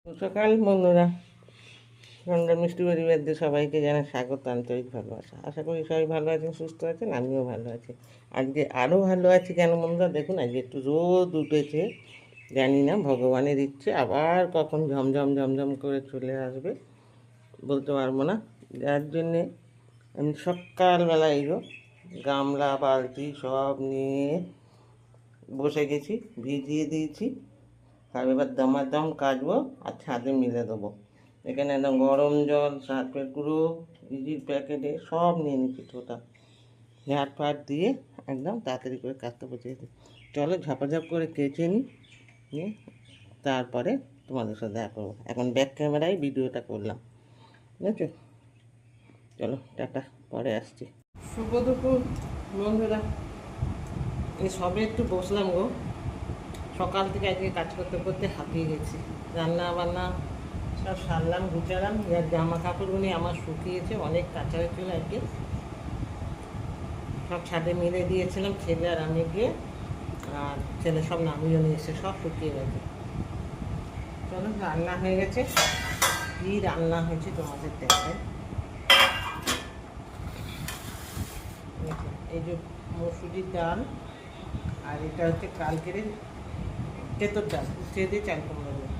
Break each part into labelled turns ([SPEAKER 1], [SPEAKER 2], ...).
[SPEAKER 1] সকাল বন্ধুরা, সন্ধ্যা মিষ্টি পরিবারদের সবাইকে জানাই স্বাগত, আন্তরিক ভালোবাসা। আশা করি সবাই ভালো আছেন, সুস্থ আছেন, আমিও ভালো আছি। আজকে আরও ভালো আছি কেন বন্ধুরা, দেখুন আজকে একটু রোদ উঠেছে। জানি না ভগবানের ইচ্ছে আবার কখন ঝমঝম ঝমঝম করে চলে আসবে বলতে পারবো না। যার জন্যে আমি সকালবেলা এগো গামলা বালতি সব নিয়ে বসে গেছি, ভিজিয়ে দিয়েছি। আর এবার দামাদাম কাটবো আর ছাদে মিলে দেবো। এখানে একদম গরম জল, সার্ফের গুঁড়ো, ইজির প্যাকেটে সব নিয়ে নিচ্ছি টোটা, ঝাঁট ফাট দিয়ে একদম তাড়াতাড়ি করে কাটতে বসে গেছি। চলো ঝাপাঝাপ করে কেচে নিয়ে তারপরে তোমাদের সাথে দেখা করবো। এখন ব্যাক ক্যামেরায় ভিডিওটা করলাম, বুঝেছো? চলো টাটা, পরে আসছি। শুভ দুপুর বন্ধুরা, এই সবে একটু বসলাম গো। সকাল থেকে আজকে কাজ করতে করতে হাঁপিয়ে গেছি। রান্না বান্না সব সারলাম, গুছালাম। এবার জামা কাপড়গুলি আমার শুকিয়েছে, অনেক কাঁচা হয়েছিল আজকে। সব ছাদে মেলে দিয়েছিলাম, ছেলে আর আমি গিয়ে। আর ছেলে সব নামিয়ে নিয়ে এসে সব শুকিয়ে গেছে। চলো রান্না হয়ে গেছে। কী রান্না হয়েছে তোমাদের দেখায়। এই যে মসুরির ডাল, আর এটা হচ্ছে কালকের তেঁতোর ডাল, উঠিয়ে দিয়ে চাল কুমড়ো দিয়ে।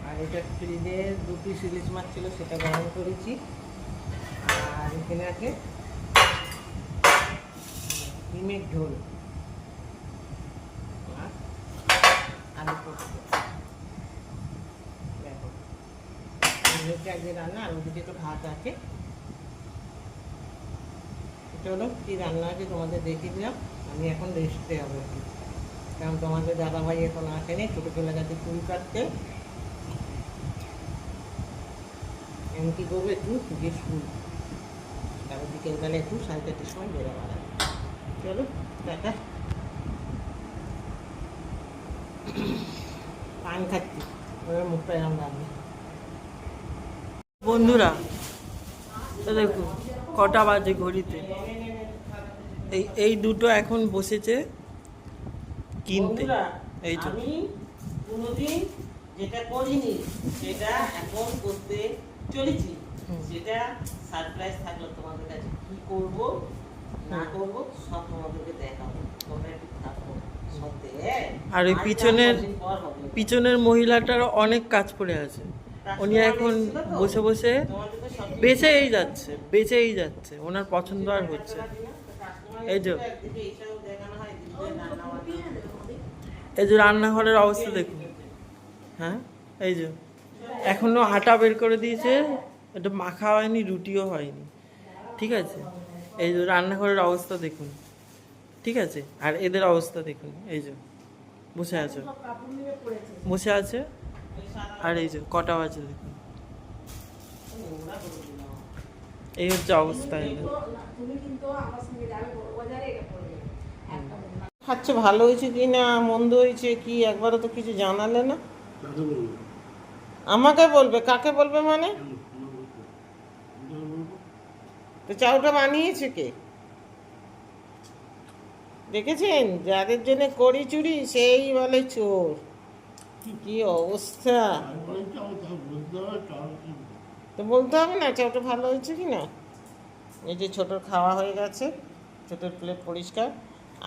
[SPEAKER 1] আর এটা ফ্রিজে 2 পিস ইলিশ মাছ ছিল, সেটা গরম করেছি। আর এখানে আছে ডিমের ঝোল আর আলু পোস্ত। দেখো হচ্ছে আজকে রান্না। আর ওদিকে তো ভাত আছে। চলো কী রান্না আছে তোমাদের দেখিয়ে দিলাম। আমি এখন রেস্টে যাবো একটু, কারণ তোমাদের দাদাভাই এখন আসেনি, ছোটো চলে গেছে চুল কাটতে। আমি কী করবো, একটু গিয়ে শুই, তারপর বিকেলবেলা একটু 4:30টার সময় বেরো মারা। চলো টাটা। পান খাচ্ছি, ওরা মুখটা এরম লাগবে।
[SPEAKER 2] বন্ধুরা দেখুন কটা বাজে ঘড়িতে, এই দুটো এখন বসেছে কিনতে।
[SPEAKER 1] বন্ধুরা,
[SPEAKER 2] এই তো
[SPEAKER 1] আমি কোনোদিন যেটা করিনি সেটা এখন করতে চলেছি। সেটা সারপ্রাইজ থাকলো তোমাদের কাছে, কি করব না করব সব তোমাদেরকে দেখাবো। তোমরা একটু থাকো সত্যি।
[SPEAKER 2] আর ওই পিছনের মহিলাটার অনেক কাজ পড়ে আছে। উনি এখন বসে বসে বেঁচেই যাচ্ছে, ওনার পছন্দ আর হচ্ছে। এই যে রান্নাঘরের অবস্থা দেখুন। হ্যাঁ, এই যে এখনো আটা বের করে দিয়েছে, এটা মাখা হয়নি, রুটিও হয়নি। ঠিক আছে, এই যে রান্নাঘরের অবস্থা দেখুন। ঠিক আছে, আর এদের অবস্থা দেখুন। এই যে বসে আছে আর এই যে কটা বাজে দেখুন। এই হচ্ছে অবস্থা এদের।
[SPEAKER 1] খাচ্ছে ভালো হয়েছে কি না মন্দ হয়েছে কি একবারও তো কিছু জানালে না। আমাকে বলবে, কাকে বলবে মানে? তো চাউটা বানিয়েছে কে? দেখেছেন, যাদের জন্য করি চুরি সেই বলে চোর। কি অবস্থা! তো বলতে হবে না চাউটা ভালো হয়েছে কি না। এই যে ছোটোর খাওয়া হয়ে গেছে, ছোটোর প্লেট পরিষ্কার।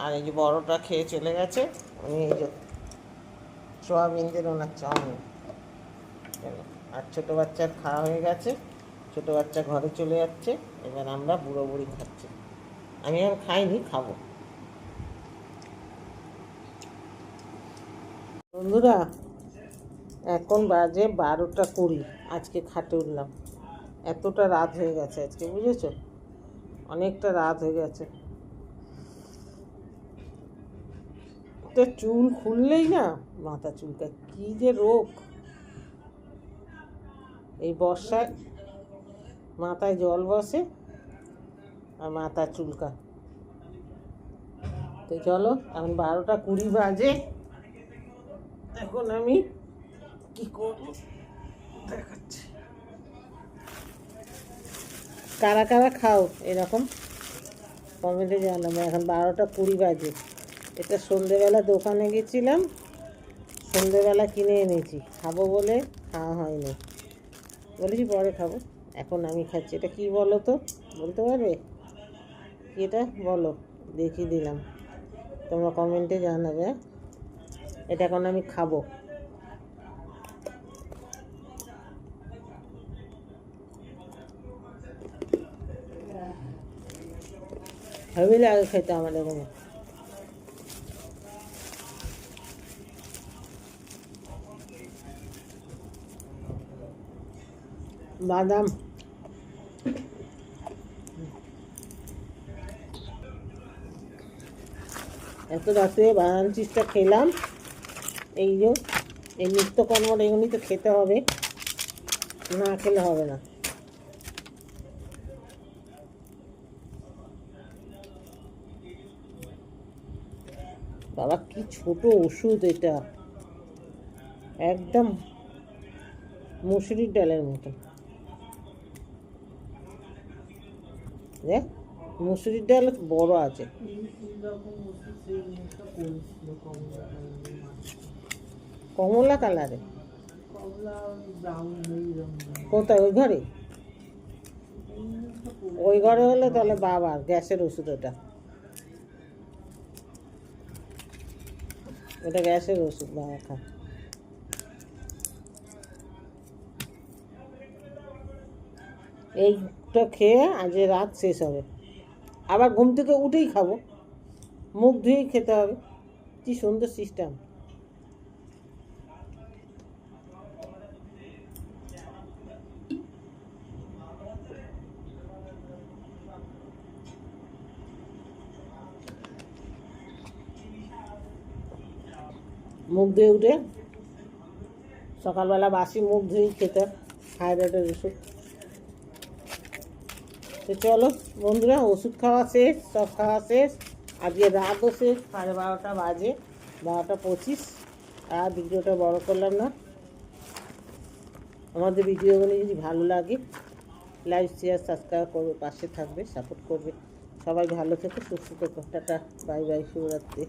[SPEAKER 1] আর এই যে বড়টা খেয়ে চলে গেছে, উনি এই যে সোয়াবিন দিয়ে ওনার চাউমিন। আর ছোটো বাচ্চার খাওয়া হয়ে গেছে, ছোটো বাচ্চা ঘরে চলে যাচ্ছে। এবার আমরা বুড়ো বুড়ি খাচ্ছি। আমি আর খাইনি, খাবো। বন্ধুরা এখন বাজে 12টা 20। আজকে খাটে উঠলাম, এতটা রাত হয়ে গেছে আজকে, বুঝেছো? অনেকটা রাত হয়ে গেছে। তো চুল খুললেই না মাথা চুলকায়, কী যে রোগ! এই বর্ষায় মাথায় জল বসে আর মাথা চুলকায়। তো চলো, এখন 12টা 20 বাজে। এখন আমি কি করব দেখাচ্ছি। কারা কারা খাও এরকম কমেন্টে জানাবো। এখন 12টা 20 বাজে। এটা সন্ধেবেলা দোকানে গেছিলাম, সন্ধেবেলা কিনে এনেছি খাবো বলে। খাওয়া হয়নি, বলেছি পরে খাবো, এখন আমি খাচ্ছি। এটা কি বলো তো, বলতে পারবে কি এটা? বলো, দেখিয়ে দিলাম, তোমরা কমেন্টে জানাবে। এটা এখন আমি খাবো। হেভি লাগে খেতে আমার এখানে। বাদাম, এত রাতে বাদাম চিজটা খেলাম। এই যে এই নিত্যকর্ম এগুলি তো খেতে হবে, না খেলে হবে না। বাবা কি ছোট ওষুধ এটা, একদম মুসুরির ডালের মতো। দেখ, মুসুরির ডাল বড় আছে। কমলা কালারে, কোথায়? ওই ঘরে? ওই ঘরে হলে তাহলে বাবার গ্যাসের ওষুধ ওটা, ওটা গ্যাসের ওষুধ বাবা খা। এইটা খেয়ে আজ রাত শেষ হবে, আবার ঘুম থেকে উঠেই খাবো, মুখ ধুয়েই খেতে হবে। কি সুন্দর সিস্টেম। মুখ ধুয়ে উঠে সকালবেলা বাসি মুখ ধুয়েই খেতে, থাইরয়েডের ওষুধ। তো চলো বন্ধুরা, ওষুধ খাওয়া শেষ, সব খাওয়া শেষ, আজকে রাতও শেষ, 12:30 বাজে, 12:25। আর ভিডিওটা বড় করলাম না। আমাদের ভিডিওগুলো যদি ভালো লাগে লাইক শেয়ার সাবস্ক্রাইব করবে, পাশে থাকবে, সাপোর্ট করবে। সবাই ভালো থেকো, সুস্থ থেকো। টাটা, বাই বাই, শুভরাত্রি।